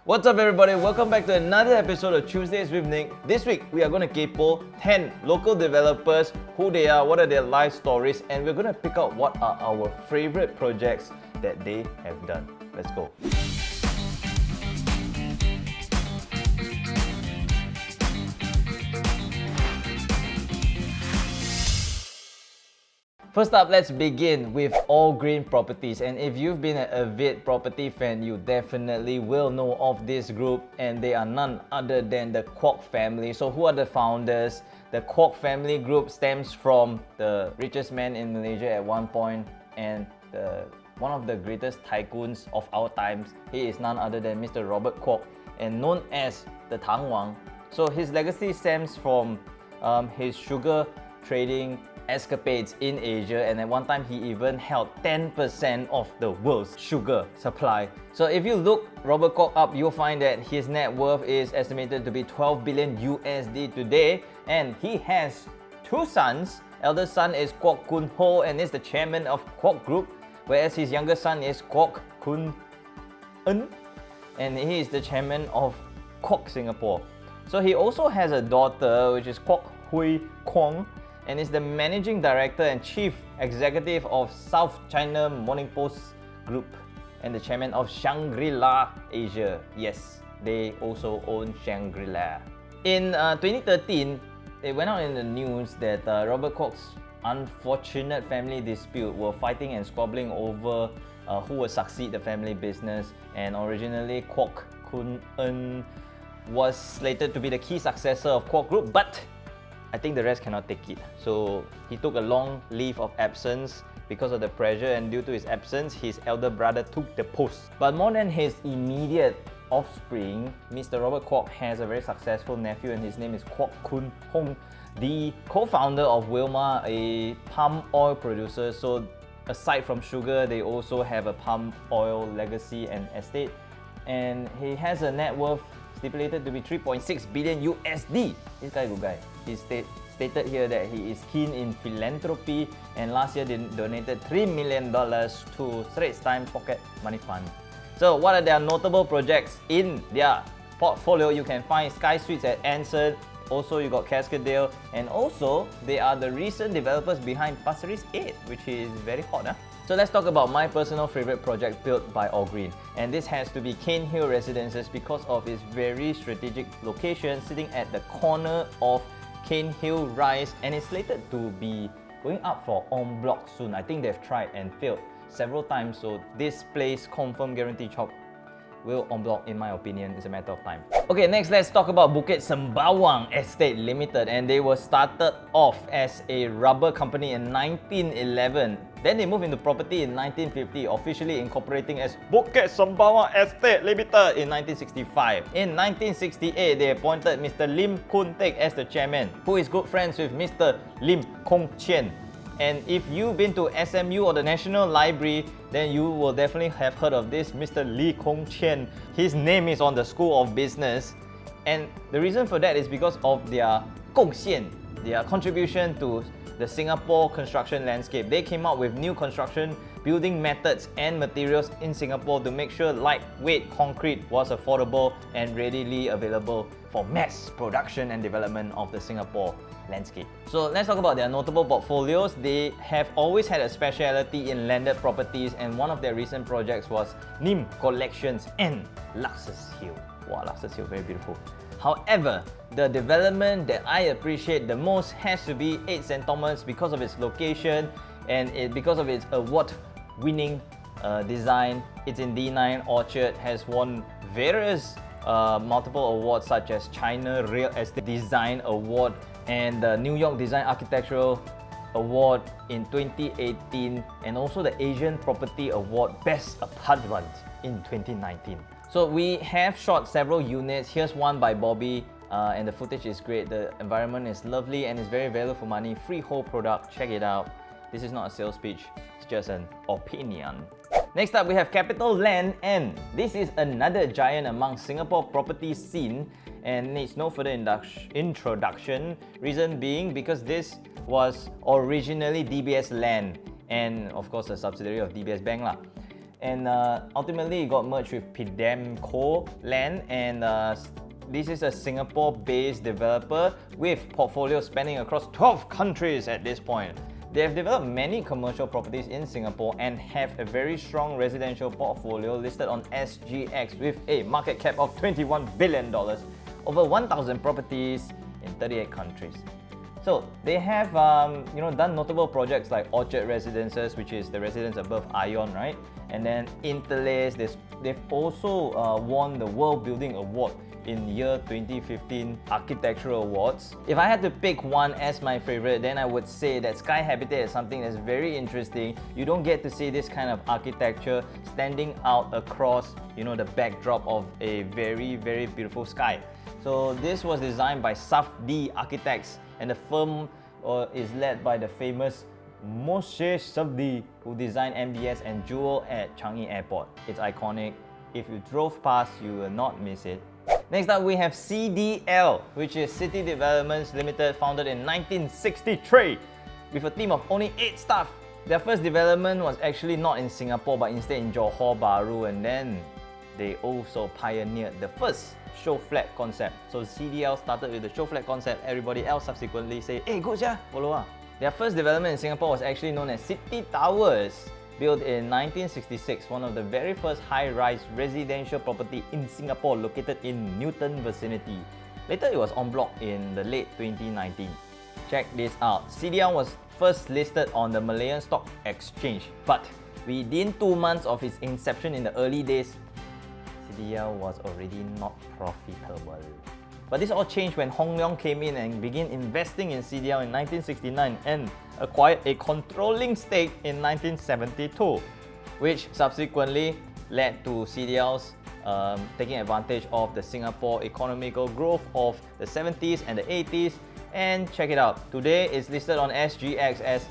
What's up everybody, welcome back to another episode of Tuesdays with Nick. This week we are going to 𝗶𝗀 10 local developers, who they are, what are their life stories, and we're going to pick out what are our favorite projects that they have done. Let's go. First up, let's begin with All Green Properties, and if you've been an avid property fan, you definitely will know of this group, and they are none other than the Kwok family. So who are the founders? The Kwok family group stems from the richest man in Malaysia at one point and one of the greatest tycoons of our times. He is none other than Mr. Robert Kwok, and known as the Tang Wang. So his legacy stems from his sugar trading escapades in Asia, and at one time he even held 10% of the world's sugar supply. So if you look Robert Kwok up, you'll find that his net worth is estimated to be 12 billion USD today, and he has two sons. Eldest son is Kwok Kun Ho and is the chairman of Kwok Group, whereas his younger son is Kwok Kun En, and he is the chairman of Kwok Singapore. So he also has a daughter, which is Kwok Hui Kwong, and is the managing director and chief executive of South China Morning Post Group and the chairman of Shangri-La Asia. Yes, they also own Shangri-La. In 2013, it went out in the news that Robert Kwok's unfortunate family dispute were fighting and squabbling over who will succeed the family business, and originally Kwok Kun En was slated to be the key successor of Kwok Group, but I think the rest cannot take it. So he took a long leave of absence because of the pressure, and due to his absence, his elder brother took the post. But more than his immediate offspring, Mr. Robert Kwok has a very successful nephew, and his name is Kwok Kun Hong, the co-founder of 𝗏𝗏, a palm oil producer. So aside from sugar, they also have a palm oil legacy and estate, and he has a net worth stipulated to be 3.6 billion USD. This guy is a good guy. He stated here that he is keen in philanthropy, and last year they donated $3 million to Straits Times Pocket Money Fund. So what are their notable projects in their portfolio? You can find Sky Suites at Anson, also you got Cascadale, and also they are the recent developers behind Pasir Ris 8, which is very hot. So let's talk about my personal favorite project built by All Green, and this has to be Cairnhill Residences because of its very strategic location sitting at the corner of Cairnhill Rise, and it's slated to be going up for en bloc soon. I think they've tried and failed several times, so this place confirm guarantee chop will en bloc, in my opinion. It's a matter of time. Okay, next let's talk about Buket Sembawang Estate Limited, and they were started off as a rubber company in 1911. Then they moved into property in 1950, officially incorporating as Buket Sembawang Estate Limited in 1965. In 1968, they appointed Mr. Lim Kun Teck as the chairman, who is good friends with Mr. Lim Kong Chien. And if you've been to SMU or the National Library, then you will definitely have heard of this Mr. Lee Kong Chien. His name is on the School of Business, and the reason for that is because of their 贡献, their contribution to the Singapore construction landscape. They came up with new construction building methods and materials in Singapore to make sure lightweight concrete was affordable and readily available for mass production and development of the Singapore landscape. So let's talk about their notable portfolios. They have always had a specialty in landed properties, and one of their recent projects was Nim Collections and Luxus Hill. Wow, Luxus Hill, very beautiful. However, the development that I appreciate the most has to be 8 St. Thomas because of its location and because of its award-winning design. It's in D9 Orchard, has won various multiple awards such as China Real Estate Design Award and the New York Design Architectural Award in 2018, and also the Asian Property Award Best Apartment in 2019. So we have shot several units. Here's one by Bobby, and the footage is great. The environment is lovely and it's very value for money. Freehold product, check it out. This is not a sales pitch, it's just an opinion. Next up, we have CapitaLand, and this is another giant among Singapore property scene and needs no further introduction. Reason being because this was originally DBS Land, and of course a subsidiary of DBS Bank lah. and ultimately it got merged with Keppel Land, and this is a Singapore-based developer with portfolios spanning across 12 countries at this point. They have developed many commercial properties in Singapore and have a very strong residential portfolio listed on SGX with a market cap of $21 billion, over 1,000 properties in 38 countries. So they have done notable projects like Orchard Residences, which is the residence above ION, right? And then Interlace. They've also won the World Building Award in year 2015 Architectural Awards. If I had to pick one as my favorite, then I would say that Sky Habitat is something that's very interesting. You don't get to see this kind of architecture standing out across, the backdrop of a very, very beautiful sky. So this was designed by Safdie Architects, and the firm is led by the famous Moshe Safdie, who designed MBS and Jewel at Changi Airport. It's iconic. If you drove past, you will not miss it. Next up, we have CDL, which is City Developments Limited, founded in 1963 with a team of only 8 staff. Their first development was actually not in Singapore, but instead in Johor Bahru, and then they also pioneered the first show flat concept. So CDL started with the show flat concept. Everybody else subsequently say, "Hey, good yeah, follow up." Their first development in Singapore was actually known as City Towers, built in 1966, one of the very first high-rise residential property in Singapore, located in Newton vicinity. Later, it was en bloc in the late 2019. Check this out. CDL was first listed on the Malayan Stock Exchange, but within 2 months of its inception in the early days, CDL was already not profitable. But this all changed when Hong Leong came in and began investing in CDL in 1969 and acquired a controlling stake in 1972, which subsequently led to CDL's taking advantage of the Singapore economical growth of the 70s and the 80s. And check it out, today it's listed on SGX as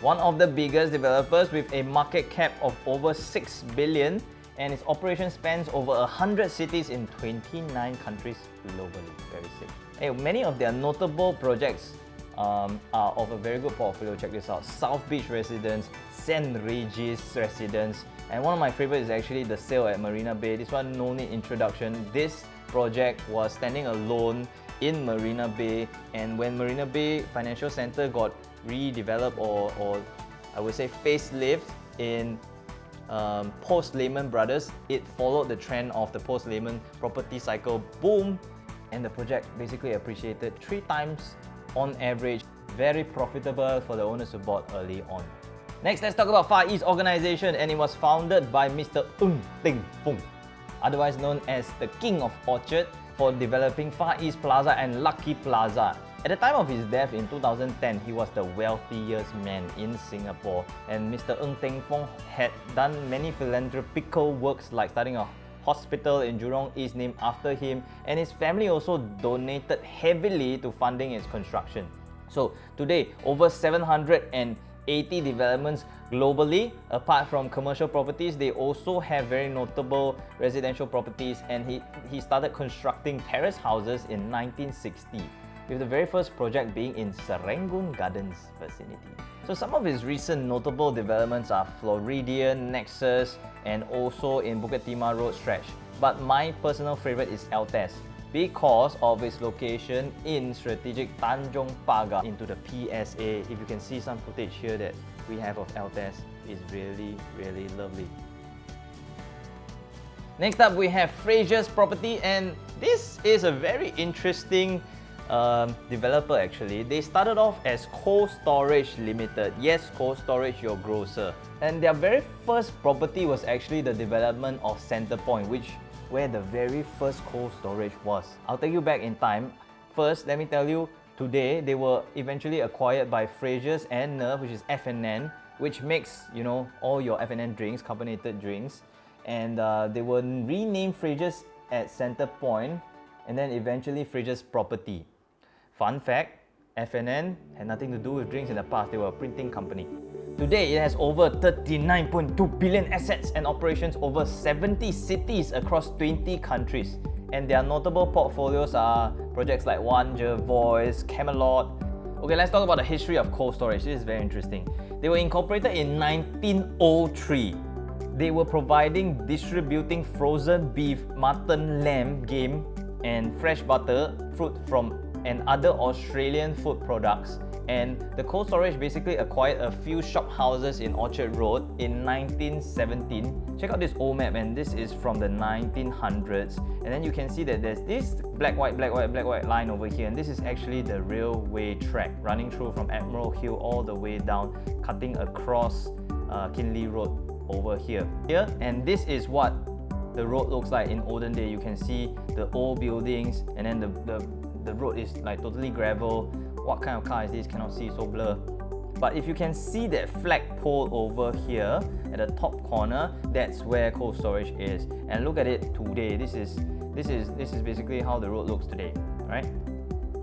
one of the biggest developers with a market cap of over 6 billion, and its operation spans over 100 cities in 29 countries globally. Very sick. Hey, many of their notable projects are of a very good portfolio. Check this out: South Beach Residence, St. Regis Residence, and one of my favorites is actually the sale at Marina Bay. This one, no need introduction. This project was standing alone in Marina Bay, and when Marina Bay Financial Centre got redeveloped, or I would say facelift in post-Lehman Brothers, it followed the trend of the post-Lehman property cycle boom, and the project basically appreciated 3 times on average. Very profitable for the owners who bought early on. Next, let's talk about Far East Organization, and it was founded by Mr. Ng Teng Fong, otherwise known as the King of Orchard, for developing Far East Plaza and Lucky Plaza. At the time of his death in 2010, he was the wealthiest man in Singapore, and Mr. Ng Teng Fong had done many philanthropical works like starting a hospital in Jurong East named after him, and his family also donated heavily to funding its construction. So today, over 780 developments globally. Apart from commercial properties, they also have very notable residential properties, and he started constructing terrace houses in 1960. With the very first project being in Serangoon Gardens vicinity. So some of his recent notable developments are Floridian, Nexus, and also in Bukit Timah Road stretch. But my personal favorite is LTES because of its location in strategic Tanjong Pagar into the PSA. If you can see some footage here that we have of LTES, it's really, really lovely. Next up, we have Frasers Property, and this is a very interesting developer actually. They started off as Cold Storage Limited. Yes, Cold Storage, your grocer. And their very first property was actually the development of Centrepoint, where the very first cold storage was. I'll take you back in time. First, let me tell you, today they were eventually acquired by Frasers and Nerve, which is F&N, which makes, all your F&N drinks, carbonated drinks. And they were renamed Frasers at Centrepoint, and then eventually Frasers Property. Fun fact, F&N had nothing to do with drinks in the past. They were a printing company. Today, it has over 39.2 billion assets and operations over 70 cities across 20 countries. And their notable portfolios are projects like 𝗏𝗏𝗏𝗏, Camelot. Okay, let's talk about the history of cold storage. This is very interesting. They were incorporated in 1903. They were distributing frozen beef, mutton, lamb, game, and fresh butter, fruit from and other Australian food products. And the cold storage basically acquired a few shop houses in Orchard Road in 1917. Check out this old map, and this is from the 1900s. And then you can see that there's this black white line over here, and this is actually the railway track running through from Admiral Hill all the way down, cutting across Kinley Road over here. And this is what the road looks like in olden day. You can see the old buildings, and then the road is like totally gravel. What kind of car is this? Cannot see, so blur. But if you can see that flagpole over here at the top corner, that's where cold storage is. And look at it today. This is basically how the road looks today, right?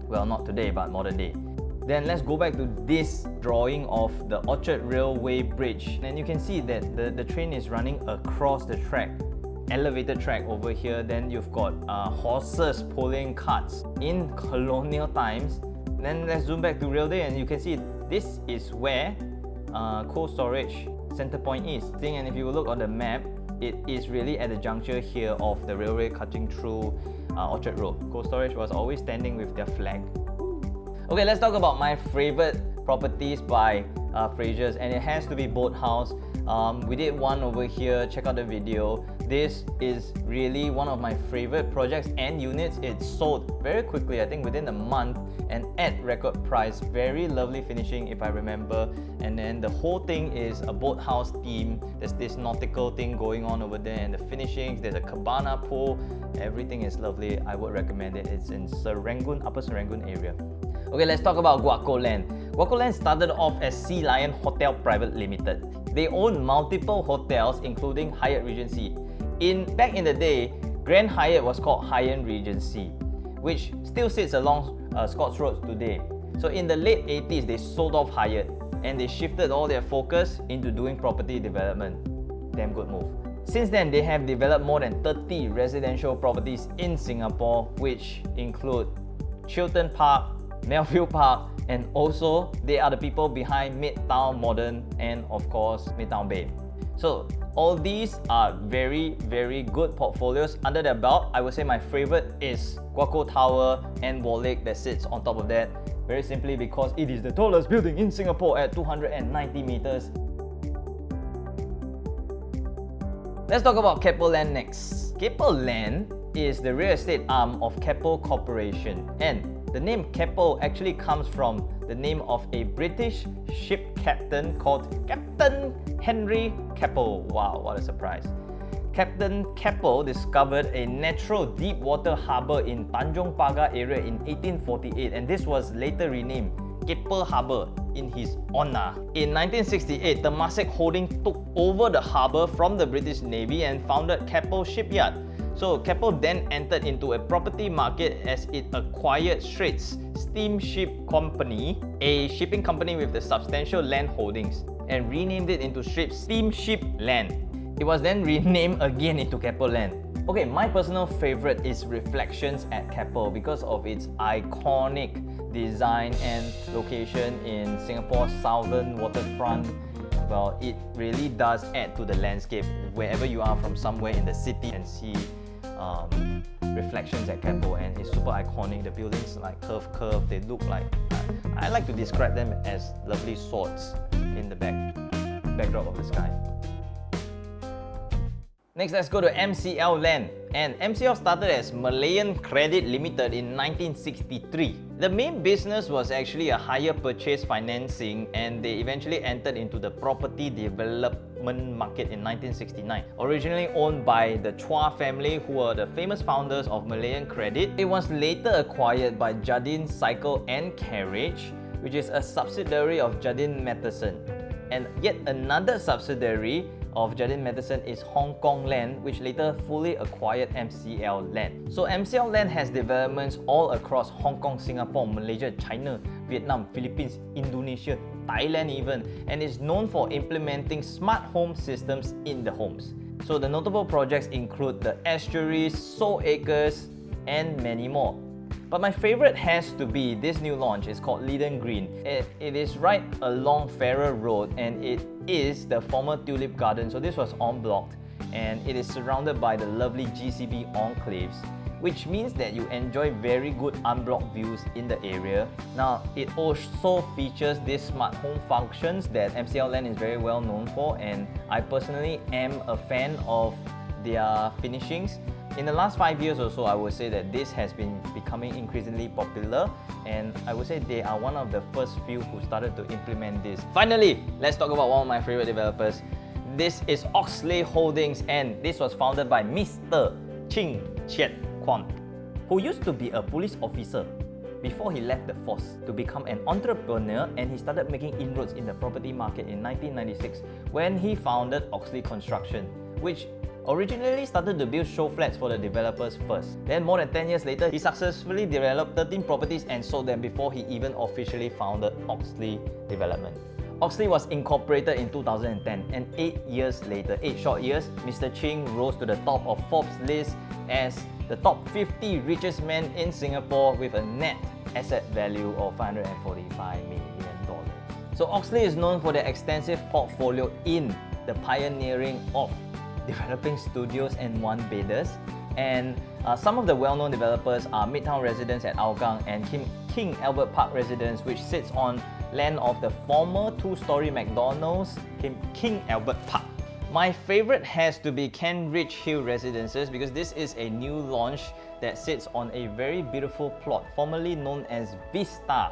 Well, not today, but modern day. Then let's go back to this drawing of the Orchard Railway Bridge. And you can see that the train is running across the track. Elevated track over here. Then you've got horses pulling carts in colonial times. Then let's zoom back to real day, and you can see this is where cold storage center point is. And if you look on the map, it is really at the juncture here of the railway cutting through Orchard Road. Cold storage was always standing with their flag. Okay, let's talk about my favorite properties by Frasers, and it has to be Boathouse. We did one over here, check out the video. This is really one of my favorite projects and units. It sold very quickly, I think within a month, and at record price. Very lovely finishing if I remember. And then the whole thing is a boathouse theme. There's this nautical thing going on over there, and the finishings, there's a cabana pool. Everything is lovely. I would recommend it. It's in Serangoon, Upper Serangoon area. Okay, let's talk about Guacao Land. Guacao Land started off as Sea Lion Hotel Private Limited. They own multiple hotels, including Hyatt Regency. Back in the day, Grand Hyatt was called Hyatt Regency, which still sits along Scotts Road today. So in the late 80s, they sold off Hyatt and they shifted all their focus into doing property development. Damn good move. Since then, they have developed more than 30 residential properties in Singapore, which include Chiltern Park, Melville Park, and also they are the people behind Midtown Modern and of course Midtown Bay. So all these are very, very good portfolios under their belt. I would say my favorite is Guacao Tower and Wall Lake that sits on top of that. Very simply because it is the tallest building in Singapore at 290 meters. Let's talk about Keppel Land next. Keppel Land is the real estate arm of Keppel Corporation, and the name Keppel actually comes from the name of a British ship captain called Captain Henry Keppel. Wow, what a surprise. Captain Keppel discovered a natural deep water harbour in Tanjong Pagar area in 1848, and this was later renamed Keppel Harbour in his honour. In 1968, Temasek Holdings took over the harbour from the British Navy and founded Keppel Shipyard. So Keppel then entered into a property market as it acquired Straits Steamship Company, a shipping company with the substantial land holdings, and renamed it into Straits Steamship Land. It was then renamed again into Keppel Land. Okay, my personal favorite is Reflections at Keppel because of its iconic design and location in Singapore's southern waterfront. Well, it really does add to the landscape wherever you are from somewhere in the city and see Reflections at Keppel, and it's super iconic. The buildings like curve, they look like, I like to describe them as lovely swords in the backdrop of the sky. Next, let's go to MCL Land. And MCL started as Malayan Credit Limited in 1963. The main business was actually a hire purchase financing, and they eventually entered into the property development market in 1969. Originally owned by the Chua family, who were the famous founders of Malayan Credit, it was later acquired by Jardine Cycle and Carriage, which is a subsidiary of Jardine Matheson. And yet another subsidiary of Jardine Matheson is Hong Kong Land, which later fully acquired MCL Land. So MCL Land has developments all across Hong Kong, Singapore, Malaysia, China, Vietnam, Philippines, Indonesia, Thailand even, and is known for implementing smart home systems in the homes. So the notable projects include the Estuaries, Soul Acres, and many more. But my favorite has to be this new launch. It's called Leiden Green. It is right along Farrer Road, and it is the former Tulip Garden. So this was en bloc, and it is surrounded by the lovely GCB enclaves, which means that you enjoy very good unblocked views in the area. Now, it also features these smart home functions that MCL Land is very well known for, and I personally am a fan of their finishings. In the last 5 years or so, I would say that this has been becoming increasingly popular, and I would say they are one of the first few who started to implement this. Finally, let's talk about one of my favorite developers. This is Oxley Holdings, and this was founded by Mr. Ching Chiat Kwon, who used to be a police officer before he left the force to become an entrepreneur, and he started making inroads in the property market in 1996 when he founded Oxley Construction, which originally started to build show flats for the developers first. Then more than 10 years later, he successfully developed 13 properties and sold them before he even officially founded Oxley Development. Oxley was incorporated in 2010, and 8 years later, 8 short years, Mr. Ching rose to the top of Forbes' list as the top 50 richest man in Singapore with a net asset value of $545 million. So Oxley is known for their extensive portfolio in the pioneering of developing studios and one-beders, and some of the well-known developers are Midtown Residence at Hougang and King Albert Park Residence, which sits on land of the former two-story McDonald's, King Albert Park. My favorite has to be Kent Ridge Hill Residences, because this is a new launch that sits on a very beautiful plot formerly known as Vista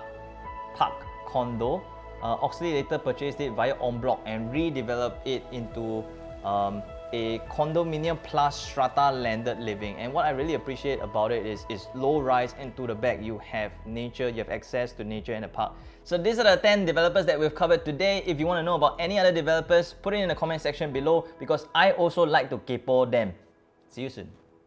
Park Condo. Oxley later purchased it via en bloc and redeveloped it into a condominium plus strata landed living. And what I really appreciate about it is low rise, and to the back you have nature, you have access to nature in the park. So these are the 10 developers that we've covered today. If you want to know about any other developers, put it in the comment section below, because I also like to 𝗶𝗶𝗀𝗃𝗲𝗃𝗀 them. See you soon.